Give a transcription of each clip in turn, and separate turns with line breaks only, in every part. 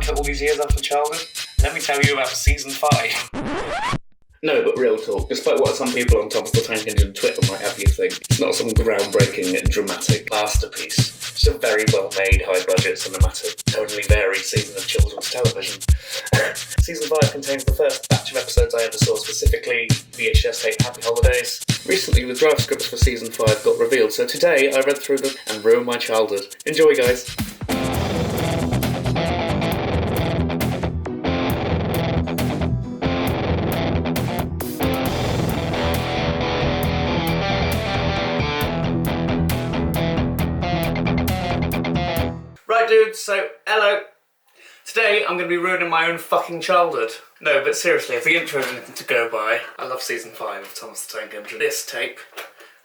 cut all these years after childhood? Let me tell you about Season 5.
No, but real talk, despite what some people on Thomas the Tank Engine Twitter might have you think, it's not some groundbreaking and dramatic masterpiece. It's a very well-made, high-budget, cinematic, totally varied season of children's television. Season 5 contains the first batch of episodes I ever saw, specifically VHS tape Happy Holidays. Recently, the draft scripts for Season 5 got revealed, so today I read through them and ruined my childhood. Enjoy, guys.
Right dudes, so hello. Today I'm going to be ruining my own fucking childhood. No, but seriously, if the intro is anything to go by, I love Season 5 of Thomas the Tank Engine. This tape,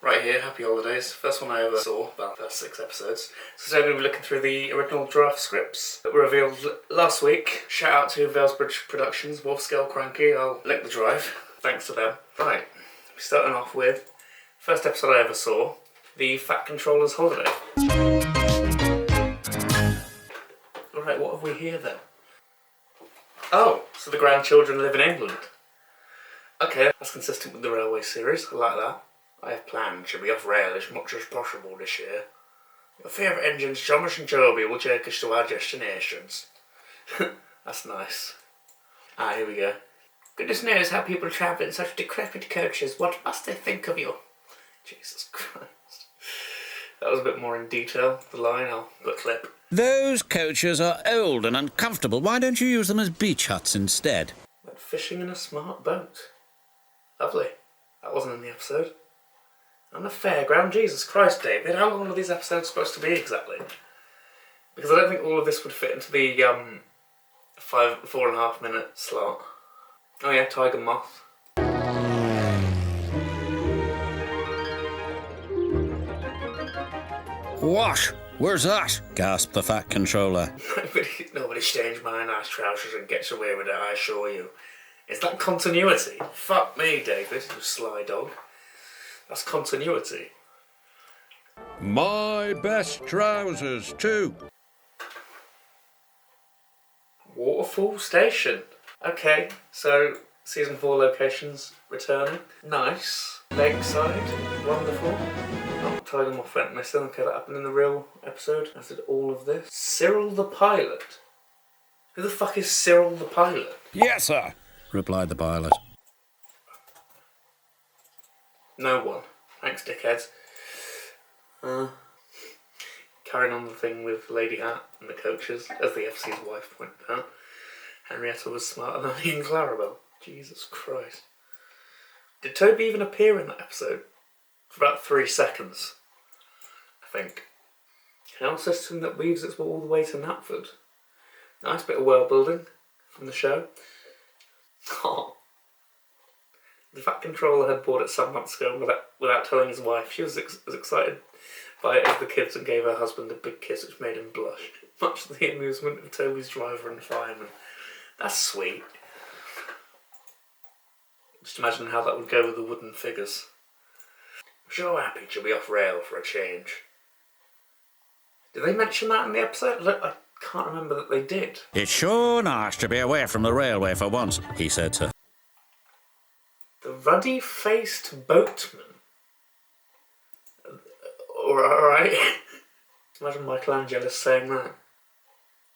right here, Happy Holidays, first one I ever saw, about the first 6 episodes. So today I'm going to be looking through the original draft scripts that were revealed last week. Shout out to Valesbridge Productions, Wolf Scale Cranky, I'll link the drive. Thanks to them. Right, starting off with, first episode I ever saw, the Fat Controller's Holiday. Alright, what have we here then? Oh, so the grandchildren live in England. Okay, that's consistent with the Railway series, I like that. I have planned to be off rail as much as possible this year. Your favourite engines, Thomas and Toby, will take us to our destinations. That's nice. Ah, here we go. Goodness knows how people travel in such decrepit coaches. What must they think of you? Jesus Christ. That was a bit more in detail, the line. I'll put a clip.
Those coaches are old and uncomfortable. Why don't you use them as beach huts instead?
Went fishing in a smart boat. Lovely. That wasn't in the episode. On the fairground, Jesus Christ, David. How long are these episodes supposed to be exactly? Because I don't think all of this would fit into the 4.5 minute slot. Oh yeah, Tiger Moth.
What? Where's that? Gasped the Fat Controller.
Nobody stains my nice trousers and gets away with it, I assure you. Is that continuity? Fuck me, David, you sly dog. That's continuity.
My best trousers, too.
Waterfall Station. Okay, so Season 4 locations returning. Nice. Lakeside. Wonderful. Oh, Tiger Moth went missing. Okay, that happened in the real episode. I did all of this. Cyril the Pilot. Who the fuck is Cyril the Pilot?
Yes, sir, replied the pilot.
No one. Thanks, dickheads. Carrying on the thing with Lady Hat and the coaches, as the FC's wife pointed out. Henrietta was smarter than me and Clarabelle. Jesus Christ. Did Toby even appear in that episode? For about 3 seconds, I think. Canal system that weaves its way all the way to Knapford. Nice bit of world building from the show. Oh. The Fat Controller had bought it some months ago without telling his wife. She was as excited by it as the kids and gave her husband a big kiss which made him blush. Much to the amusement of Toby's driver and fireman. That's sweet. Just imagine how that would go with the wooden figures. I'm so happy to be off rail for a change. Did they mention that in the episode? I can't remember that they did.
It's sure nice to be away from the railway for once, he said to
The ruddy-faced boatman. Alright. Imagine Michelangelo saying that.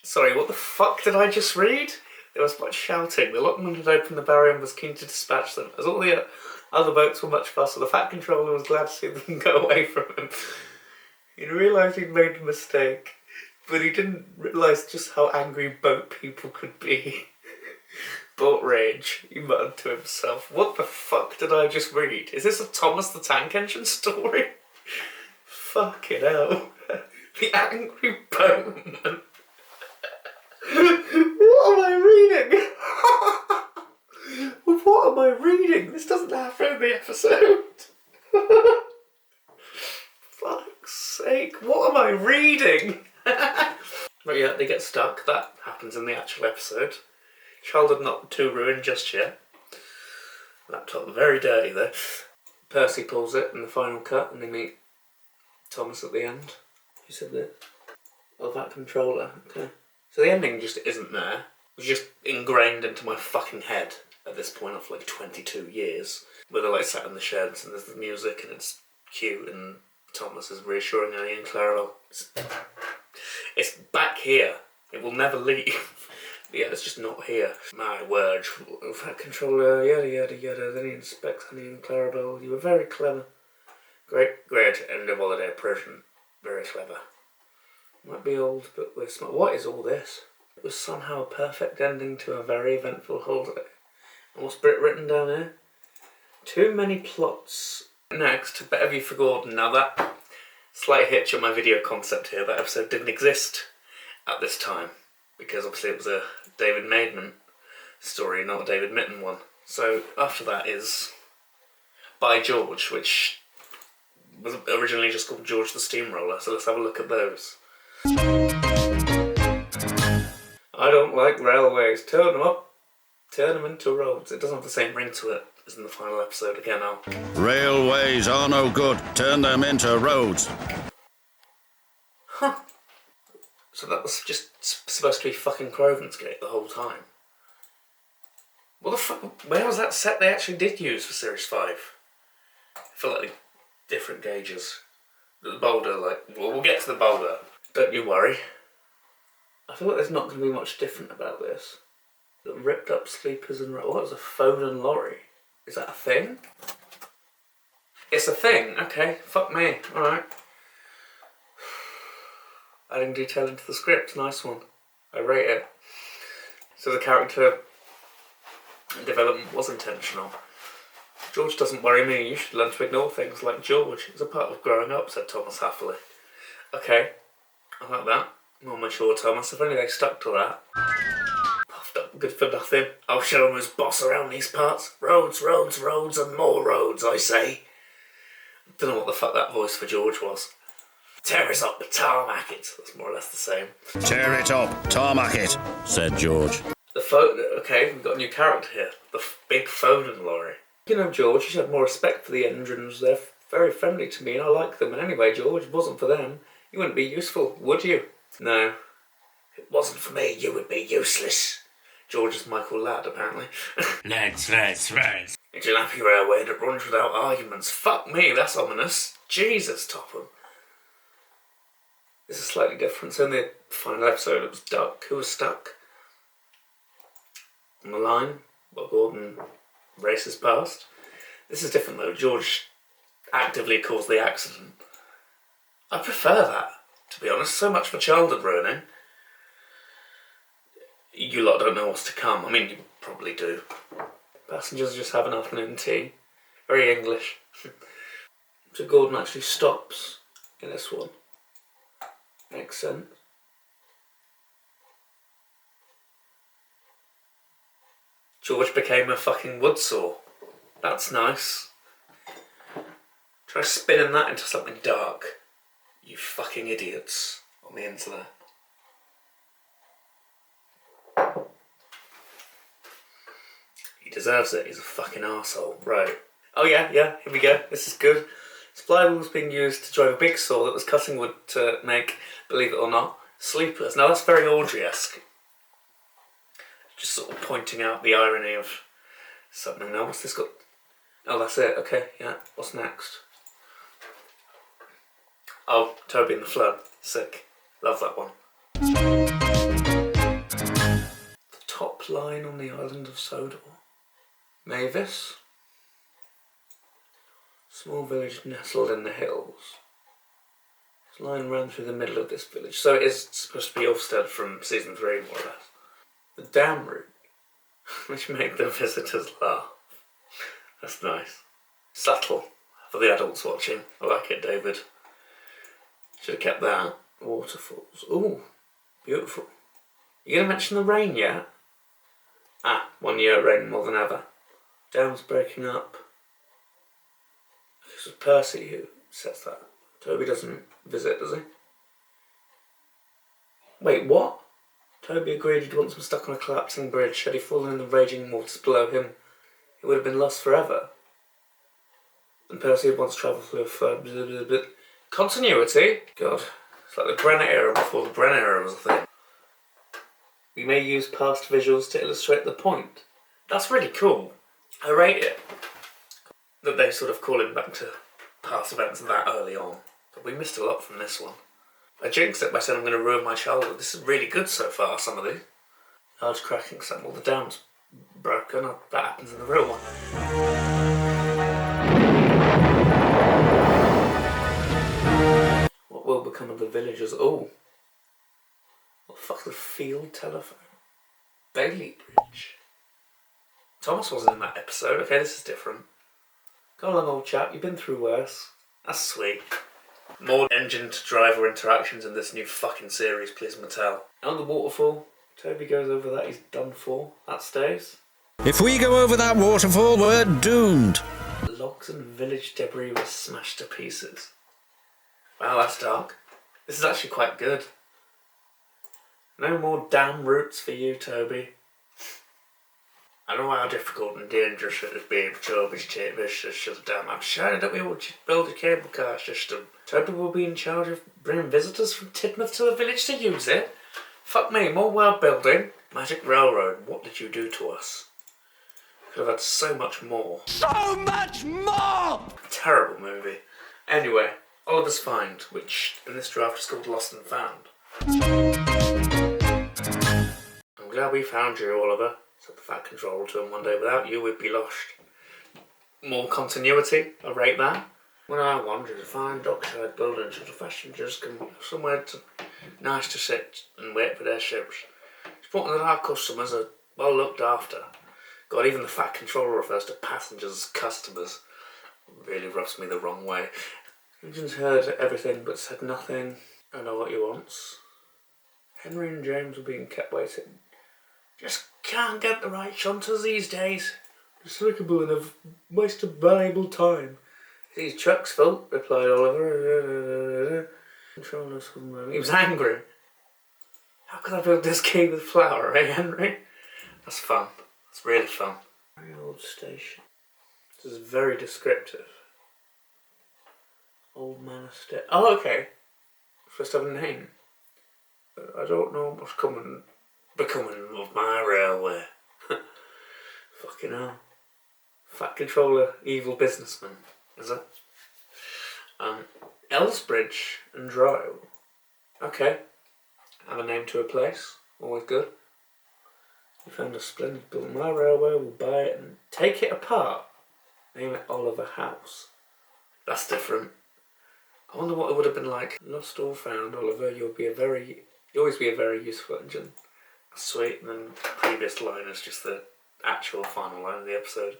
Sorry, what the fuck did I just read? There was much shouting. The lockman had opened the barrier and was keen to dispatch them. As all the other boats were much faster, the Fat Controller was glad to see them go away from him. He realised he'd made a mistake, but he didn't realise just how angry boat people could be. Boat rage, he muttered to himself. What the fuck did I just read? Is this a Thomas the Tank Engine story? Fucking hell. The angry boatman. What am I reading? What am I reading? This doesn't happen in the episode. Fuck's sake, what am I reading? But yeah, they get stuck. That happens in the actual episode. Childhood not too ruined just yet. Laptop very dirty though. Percy pulls it in the final cut and they meet Thomas at the end. Who said that? Oh, that controller. Okay. So the ending just isn't there. It was just ingrained into my fucking head at this point of like 22 years. Where they're like sat in the sheds and there's the music and it's cute and Thomas is reassuring Annie and Clarabelle. It's back here. It will never leave. Yeah, it's just not here. My word. That controller, yada yada yada. Then he inspects Annie and Clarabelle. You were very clever. Great. End of holiday prison. Very clever. Might be old, but we're smart. What is all this? It was somehow a perfect ending to a very eventful holiday. And what's written down here? Too many plots. Next, Better View for Gordon. Now that slight hitch on my video concept here, that episode didn't exist at this time. Because obviously it was a David Maidman story, not a David Mitten one. So after that is By George, which was originally just called George the Steamroller. So let's have a look at those. I don't like railways. Turn them up. Turn them into roads. It doesn't have the same ring to it as in the final episode. Again,
Railways are no good. Turn them into roads.
Huh. So that was just supposed to be fucking Croven's Gate the whole time. What the fuck? Where was that set they actually did use for Series 5? I feel like different gauges. The boulder, we'll get to the boulder. Don't you worry. I feel like there's not going to be much different about this. The ripped up sleepers and... What was a Foden lorry? Is that a thing? It's a thing? Okay, fuck me. Alright. Adding detail into the script, nice one. I rate it. So the character development was intentional. George doesn't worry me, you should learn to ignore things like George. It's a part of growing up, said Thomas happily. Okay, I like that. More mature Thomas, if only they stuck to that. Puffed up, good for nothing. I'll show him who's boss around these parts. Roads, roads, roads and more roads, I say. Don't know what the fuck that voice for George was. Tear it up, tarmac it. That's more or less the same.
Tear it up, tarmac it, said George.
Okay, we've got a new character here. The big Foden lorry. You know, George, you should have more respect for the engines. They're very friendly to me and I like them. And anyway, George, if it wasn't for them, you wouldn't be useful, would you? No. If it wasn't for me, you would be useless. George is Michael Ladd, apparently. Lads. It's an happy railway that runs without arguments. Fuck me, that's ominous. Jesus, Topham. This is slightly different. So in the final episode, it was Duck who was stuck on the line while Gordon races past. This is different though. George actively caused the accident. I prefer that, to be honest. So much for childhood ruining. You lot don't know what's to come. I mean, you probably do. Passengers just have an afternoon tea. Very English. So Gordon actually stops in this one. Makes sense. George became a fucking wood saw. That's nice. Try spinning that into something dark. You fucking idiots on the internet. He deserves it. He's a fucking arsehole. Right. Oh yeah, here we go. This is good. Supply was being used to drive a big saw that was cutting wood to make, believe it or not, sleepers. Now that's very Audrey-esque. Just sort of pointing out the irony of something. Now what's this got? Oh, that's it. Okay, yeah. What's next? Oh, Toby and the Flood. Sick. Love that one. The top line on the island of Sodor. Mavis. Small village nestled in the hills. This line ran through the middle of this village. So it is supposed to be Ulfstead from season 3, more or less. The dam route, which made the visitors laugh. That's nice. Subtle. For the adults watching. I like it, David. Should have kept that. Waterfalls. Ooh, beautiful. You gonna mention the rain yet? 1 year it rained more than ever. Dam's breaking up. This was Percy who says that. Toby doesn't visit, does he? Wait, what? Toby agreed he'd once been stuck on a collapsing bridge. Had he fallen in the raging waters below him, he would have been lost forever. And Percy had once travelled through a flood. Continuity? God, it's like the Brenner era before the Brenner era was a thing. We may use past visuals to illustrate the point. That's really cool. I rate it that they sort of call him back to past events that early on. But we missed a lot from this one. I jinxed it by saying I'm going to ruin my childhood. This is really good so far, some of these. Large cracking sound. Well, the dam's broken. That happens in the real one. What will become of the villagers? Oh. What the fuck's the field telephone? Bailey Bridge. Thomas wasn't in that episode. Okay, this is different. Go along, old chap. You've been through worse. That's sweet. More engine to driver interactions in this new fucking series, please, Mattel. And the waterfall. Toby goes over that, he's done for. That stays.
If we go over that waterfall, we're doomed.
Logs and village debris were smashed to pieces. Wow, that's dark. This is actually quite good. No more damn roots for you, Toby. I know how difficult and dangerous it has been for Toby's take this system. I'm sure that we will build a cable car system. Toby will be in charge of bringing visitors from Tidmouth to the village to use it. Fuck me, more world building. Magic Railroad, what did you do to us? Could have had so much more.
So much more!
Terrible movie. Anyway, Oliver's Find, which in this draft is called Lost and Found. I'm glad we found you, Oliver, said the Fat Controller to him one day. Without you, we'd be lost. More continuity, I rate that. When I wanted to find dockside buildings so the passengers can have somewhere nice to sit and wait for their ships. It's important that our customers are well looked after. God, even the Fat Controller refers to passengers as customers. Really rubs me the wrong way. Regent's heard everything but said nothing. I know what he wants. Henry and James were being kept waiting. Just can't get the right shunters these days. Despicable and a waste of valuable time. These trucks, Phil, replied Oliver. He was angry. How could I build this key with flour, eh, Henry? That's fun. That's really fun. Very old station. This is very descriptive. Old man estate. Oh, okay. Supposed to have a name. I don't know what's becoming of my railway. Fucking hell. Fat Controller, evil businessman. Is it? Elsbridge and Droyle. Okay. Have a name to a place. Always good. We found a splendid building. My railway will buy it and take it apart. Name it Oliver House. That's different. I wonder what it would have been like. Lost or found, Oliver, you'll always be a very useful engine. That's sweet. And then the previous line is just the actual final line of the episode.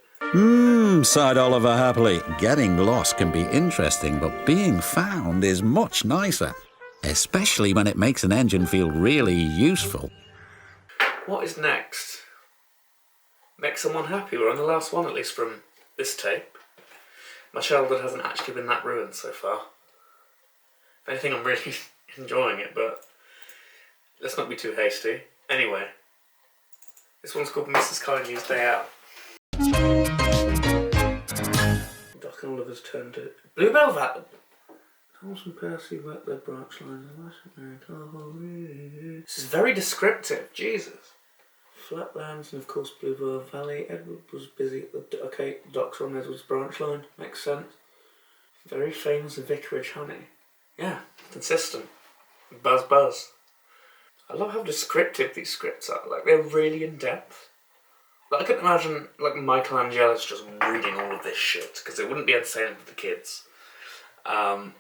Sighed Oliver happily. Getting lost can be interesting, but being found is much nicer. Especially when it makes an engine feel really useful.
What is next? Make someone happy. We're on the last one, at least from this tape. My childhood hasn't actually been that ruined so far. If anything, I'm really enjoying it, but let's not be too hasty. Anyway, this one's called Mrs. Kindly's Day Out. Doc and Oliver's turned to Bluebell Valley. Thomas and Percy worked their branch lines. This is very descriptive, Jesus. Flatlands and of course Bluebell Valley. Edward was busy at the docks on Edward's branch line. Makes sense. Very famous vicarage honey. Yeah, consistent. Buzz. I love how descriptive these scripts are. Like, they're really in depth. Like, I can imagine, like, Michelangelo's just reading all of this shit, because it wouldn't be entertaining for the kids. But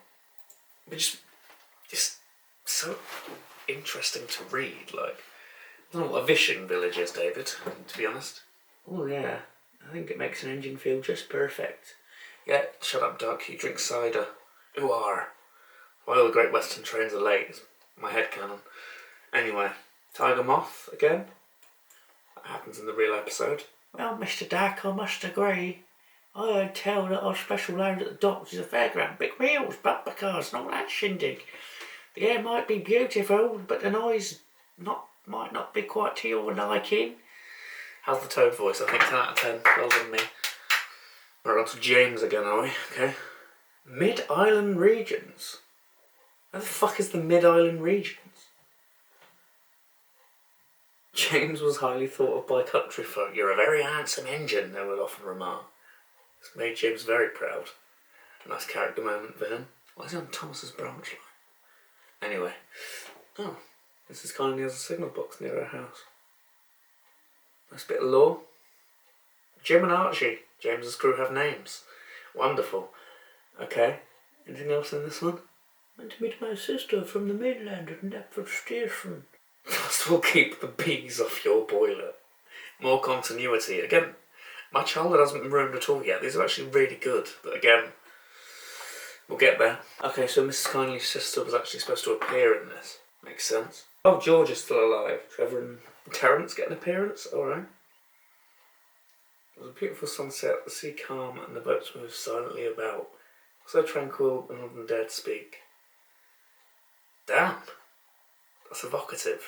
just so interesting to read. Like, I don't know what a fishing village is, David, to be honest. Oh, yeah. I think it makes an engine feel just perfect. Yeah, shut up, Duck. You drink cider. Who are? Why all the Great Western trains are late is my headcanon. Anyway, Tiger Moth again. That happens in the real episode. Well, Mr. Dark, I must agree. I heard tell that our special lounge at the docks is a fairground. Big wheels, bumper cars, and all that shindig. The air might be beautiful, but the noise might not be quite to your liking. How's the Toad voice? I think 10 out of 10. Well done, me. We're on to James again, are we? Okay. Mid-Island Regions. Where the fuck is the Mid-Island Regions? James was highly thought of by country folk. You're a very handsome engine, they would often remark. This made James very proud. A nice character moment for him. Why is he on Thomas's branch line? Anyway. Oh, Mrs. Kindly has a signal box near her house. Nice bit of lore. Jim and Archie, James's crew, have names. Wonderful. Okay. Anything else in this one? Went to meet my sister from the mainland at Deptford Station. First of all, keep the bees off your boiler. More continuity. Again, my childhood hasn't been ruined at all yet. These are actually really good. But again, we'll get there. Okay, so Mrs. Kindly's sister was actually supposed to appear in this. Makes sense. Oh, George is still alive. Trevor and Terence get an appearance. Alright. It was a beautiful sunset, the sea calm, and the boats moved silently about. So tranquil and of the dead speak. Damn. That's evocative.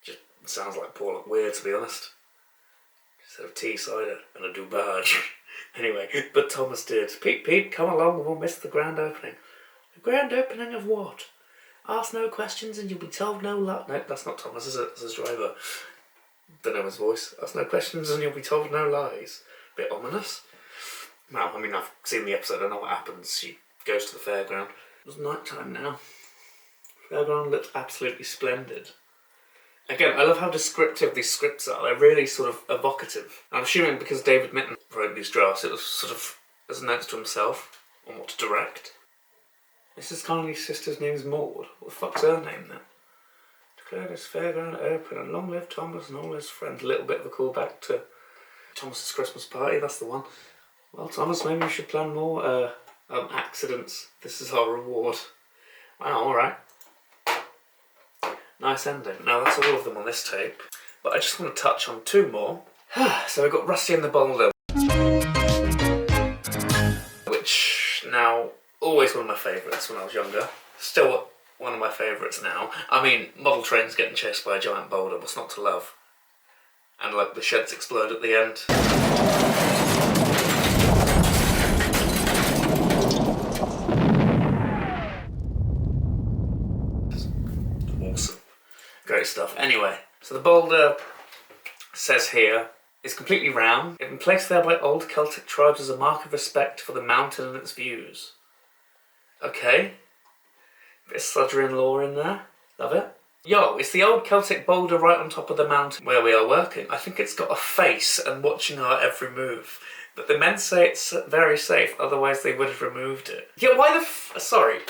Just sounds like Paul Weir, to be honest. Instead of tea, cider, and a dubage. Anyway, but Thomas did. Pete, come along, we'll miss the grand opening. The grand opening of what? Ask no questions and you'll be told no lies. No, that's not Thomas, is it? That's his driver. Don't know his voice. Ask no questions and you'll be told no lies. Bit ominous. Well, I mean, I've seen the episode, I know what happens. She goes to the fairground. It was night time now. Fairground looked absolutely splendid. Again, I love how descriptive these scripts are. They're really sort of evocative. I'm assuming because David Mitton wrote these drafts, it was sort of as notes to himself on what to direct. Mrs. Kindly's sister's name's Maud. What the fuck's her name then? Declared his fairground open and long live Thomas and all his friends. A little bit of a callback to Thomas's Christmas party, that's the one. Well, Thomas, maybe we should plan more accidents. This is our reward. Wow, alright. Nice ending. Now that's all of them on this tape, but I just want to touch on two more. So we've got Rusty and the Boulder, which now always one of my favourites when I was younger. Still one of my favourites now. I mean, model trains getting chased by a giant boulder, what's not to love? And like the sheds explode at the end. Awesome. Great stuff. Anyway, so the boulder, says here, is completely round. It had been placed there by old Celtic tribes as a mark of respect for the mountain and its views. Okay. Bit of Sludgerian lore in there. Love it. Yo, it's the old Celtic boulder right on top of the mountain where we are working. I think it's got a face and watching our every move. But the men say it's very safe, otherwise they would have removed it. Yeah, why the sorry.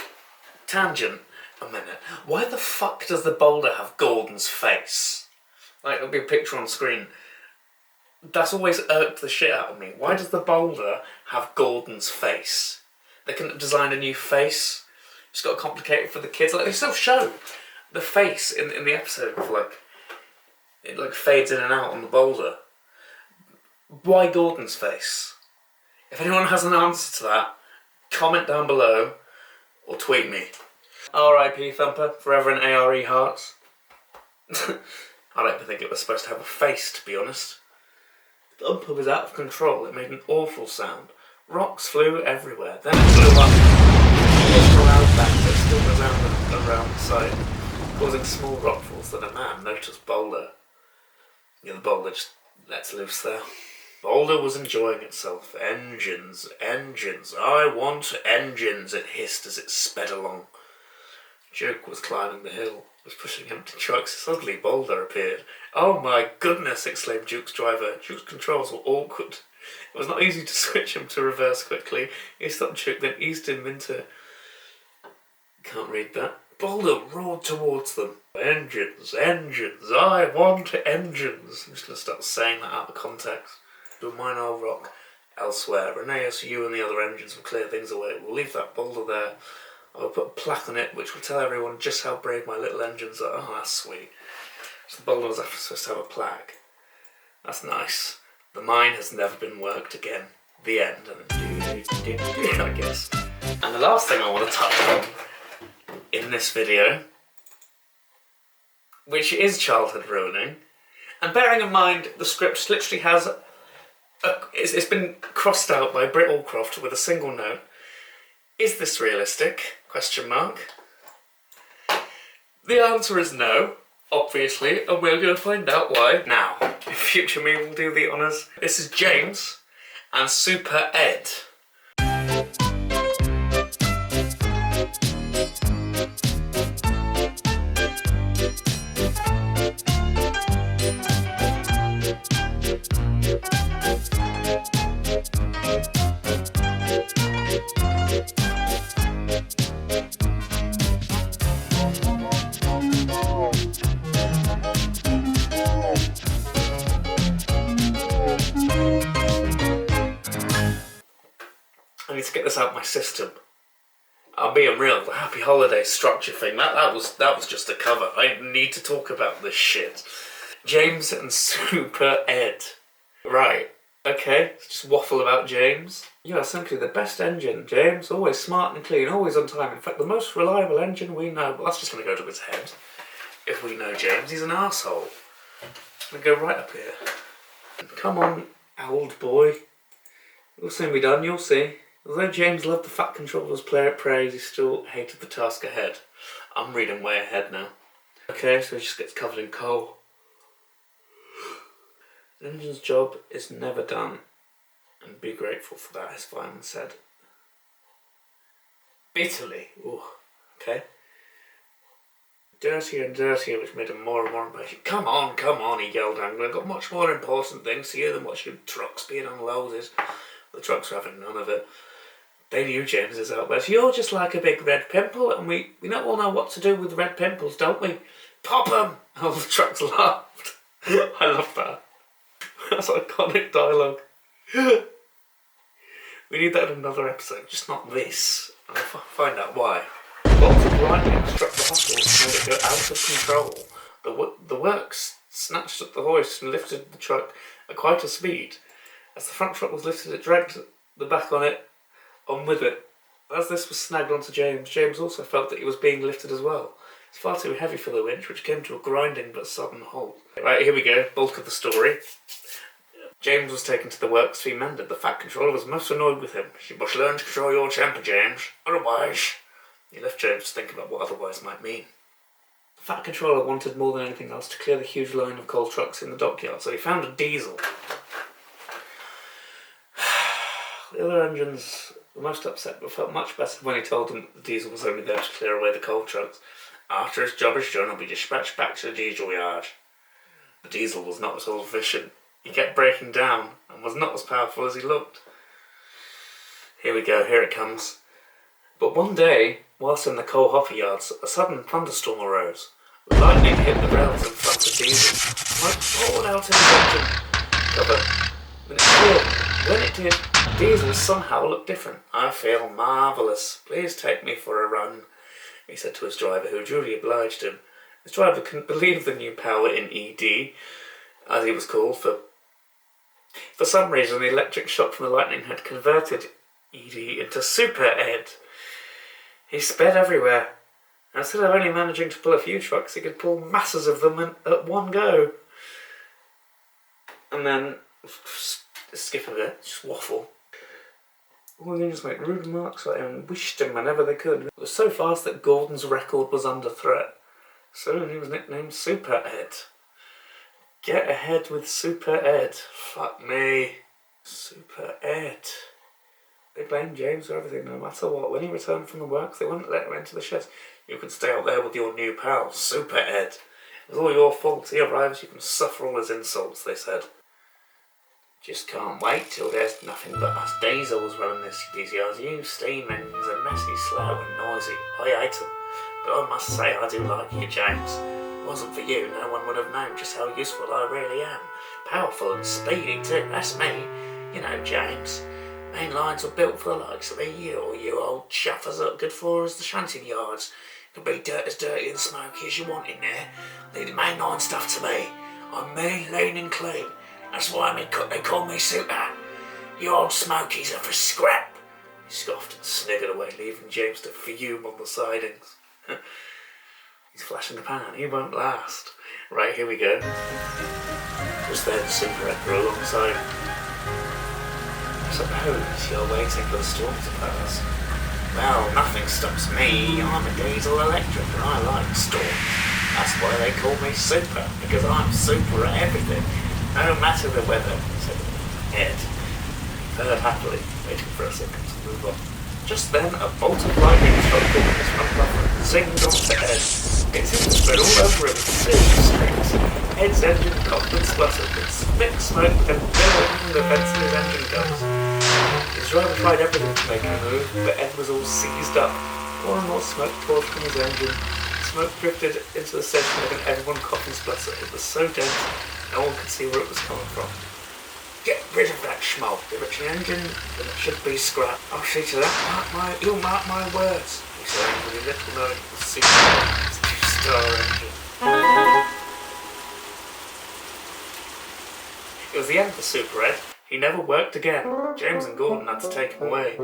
Tangent. A minute. Why the fuck does the boulder have Gordon's face? Like, there'll be a picture on screen. That's always irked the shit out of me. Why does the boulder have Gordon's face? They couldn't design a new face. It's got complicated for the kids. Like, they still show the face in the episode of like, it like fades in and out on the boulder. Why Gordon's face? If anyone has an answer to that, comment down below or tweet me. R.I.P. Thumper, forever in ARE hearts. I don't even think it was supposed to have a face, to be honest. Thumper was out of control. It made an awful sound. Rocks flew everywhere. Then it blew up. It around back, but still around the side, causing small rockfalls that a man noticed Boulder. Yeah, the boulder just lets loose there. Boulder was enjoying itself. Engines, engines, I want engines, it hissed as it sped along. Duke was climbing the hill, was pushing empty trucks. Suddenly Boulder appeared. Oh my goodness, exclaimed Duke's driver. Duke's controls were awkward. It was not easy to switch him to reverse quickly. He stopped Duke, then eased him into... Can't read that. Boulder roared towards them. Engines, engines, I want engines. I'm just going to start saying that out of context. To a minor rock elsewhere. Reneus, you and the other engines will clear things away. We'll leave that boulder there. I'll put a plaque on it which will tell everyone just how brave my little engines are. Oh, that's sweet. So the boulder was supposed to have a plaque. That's nice. The mine has never been worked again. The end. I guess. And the last thing I want to touch on in this video, which is childhood ruining, and bearing in mind the script literally has it's been crossed out by Britt Allcroft with a single note. Is this realistic? Question mark. The answer is no, obviously, and we're going to find out why now. Future me will do the honours. This is James and Super Ed. I need to get this out of my system. I'm being real. The Happy Holiday structure thing, that was just a cover. I need to talk about this shit. James and Super Ed. Right. Okay. Let's just waffle about James. You are simply the best engine, James. Always smart and clean. Always on time. In fact, the most reliable engine we know. Well, that's just going to go to his head. If we know James, he's an arsehole. I'm going to go right up here. Come on, old boy. It'll soon be done. You'll see. Although James loved the Fat Controller's praise, he still hated the task ahead. I'm reading way ahead now. Okay, so he just gets covered in coal. An engine's job is never done, and be grateful for that, his fireman said. Bitterly. Ooh, okay. Dirtier and dirtier, which made him more and more impatient. Come on, he yelled angrily. I've got much more important things to you than watching trucks being unloaded. The trucks were having none of it. They knew James's outburst. You're just like a big red pimple, and we don't all know what to do with red pimples, don't we? Pop 'em! All the trucks laughed. I love that. That's iconic dialogue. We need that in another episode, just not this. I'll find out why. Bolts of lightning struck the hostel and made it go out of control. The works snatched at the hoist and lifted the truck at quite a speed. As the front truck was lifted, it dragged the back on with it. As this was snagged onto James, James also felt that he was being lifted as well. It's far too heavy for the winch, which came to a grinding but sudden halt. Right, here we go, bulk of the story. James was taken to the works to be mended. The Fat Controller was most annoyed with him. You must learn to control your temper, James. Otherwise... He left James to think about what otherwise might mean. The Fat Controller wanted more than anything else to clear the huge line of coal trucks in the dockyard, so he found a diesel. The other engines were most upset, but felt much better when he told them that the diesel was only there to clear away the coal trucks. After his job is done, he'll be dispatched back to the diesel yard. The diesel was not at all efficient. He kept breaking down and was not as powerful as he looked. Here we go, here it comes. But one day, whilst in the coal hopper yards, a sudden thunderstorm arose. Lightning hit the rails in front of Diesel. Smoke poured out in the engine cover. When it did, Diesel somehow looked different. I feel marvellous. Please take me for a run, he said to his driver, who duly obliged him. His driver couldn't believe the new power in ED, as he was called, for some reason the electric shock from the lightning had converted ED into Super Ed. He sped everywhere. Instead of only managing to pull a few trucks, he could pull masses of them at one go. And then, skip a bit, just waffle. All the engines make rude remarks at him and wished him whenever they could. It was so fast that Gordon's record was under threat. Soon he was nicknamed Super Ed. Get ahead with Super Ed. Fuck me. Super Ed. They blamed James for everything, no matter what. When he returned from the works, they wouldn't let him into the shed. You can stay out there with your new pal, Super Ed. It was all your fault. He arrives, you can suffer all his insults, they said. Just can't wait till there's nothing but us diesels running these yards. You steam engines are messy, slow and noisy. I hate them. But I must say I do like you, James. If it wasn't for you, no one would have known just how useful I really am. Powerful and speedy too, that's me. You know, James. Main lines were built for the likes of me, or you old chuffers that are good for us, the shunting yards. It can be as dirty and smoky as you want in there. Leave the main line stuff to me. I'm mean, lean and clean. That's why they call me Super. You old smokies are for scrap. He scoffed and sniggered away, leaving James to fume on the sidings. He's flashing the pan, he won't last. Right, here we go. Just then, Super Ed grew alongside. Suppose you're waiting for the storm to pass. Well, nothing stops me. I'm a diesel electric and I like storms. That's why they call me Super, because I'm super at everything, no matter the weather, said Ed. He purred happily, waiting for a second to move on. Just then, a bolt of lightning struck his front buffer and zinged onto Ed. It seemed to spread all over him with serious streaks. Ed's engine coughed and spluttered, and spit smoke and billowed from the vents in his engine guns. His driver tried everything to make him move, but Ed was all seized up. More and more smoke poured from his engine. Smoke drifted into the station, making everyone cough and splutter. It was so dense, no one could see where it was coming from. Get rid of that schmoll. If it's an engine, then it should be scrapped. I'll see to that. You'll mark my words, he said angrily, little knowing it was Super's two-star engine. It was the end for Super Ed. He never worked again. James and Gordon had to take him away.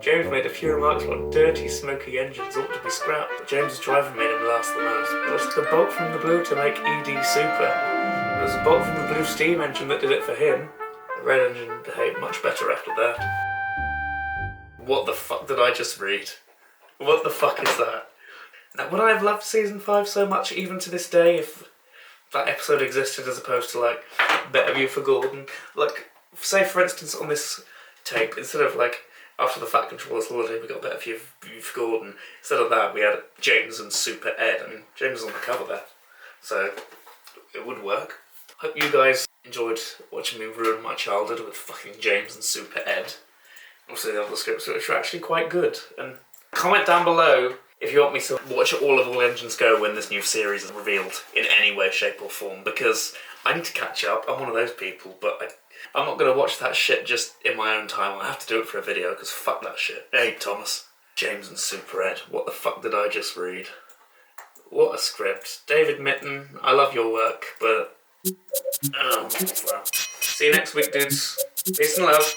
James made a few remarks about dirty, smoky engines ought to be scrapped, but James's driver made him last the most. It was the bolt from the blue to make ED Super. It was the bolt from the blue steam engine that did it for him. The red engine behaved much better after that. What the fuck did I just read? What the fuck is that? Now, would I have loved season 5 so much even to this day if that episode existed as opposed to, like, Better View for Gordon? Like, say for instance on this tape, instead of like after the Fat Controllers holiday we got Better View for Gordon, instead of that we had James and Super Ed. I mean, James was on the cover there, so it would work. Hope you guys enjoyed watching me ruin my childhood with fucking James and Super Ed. Also the other scripts which were actually quite good. And comment down below if you want me to watch All Engines Go when this new series is revealed in any way, shape or form, because I need to catch up. I'm one of those people, but I'm not going to watch that shit just in my own time. I have to do it for a video, because fuck that shit. Hey, Thomas. James and Super Ed. What the fuck did I just read? What a script. David Mitten, I love your work, but... oh, well. See you next week, dudes. Peace and love.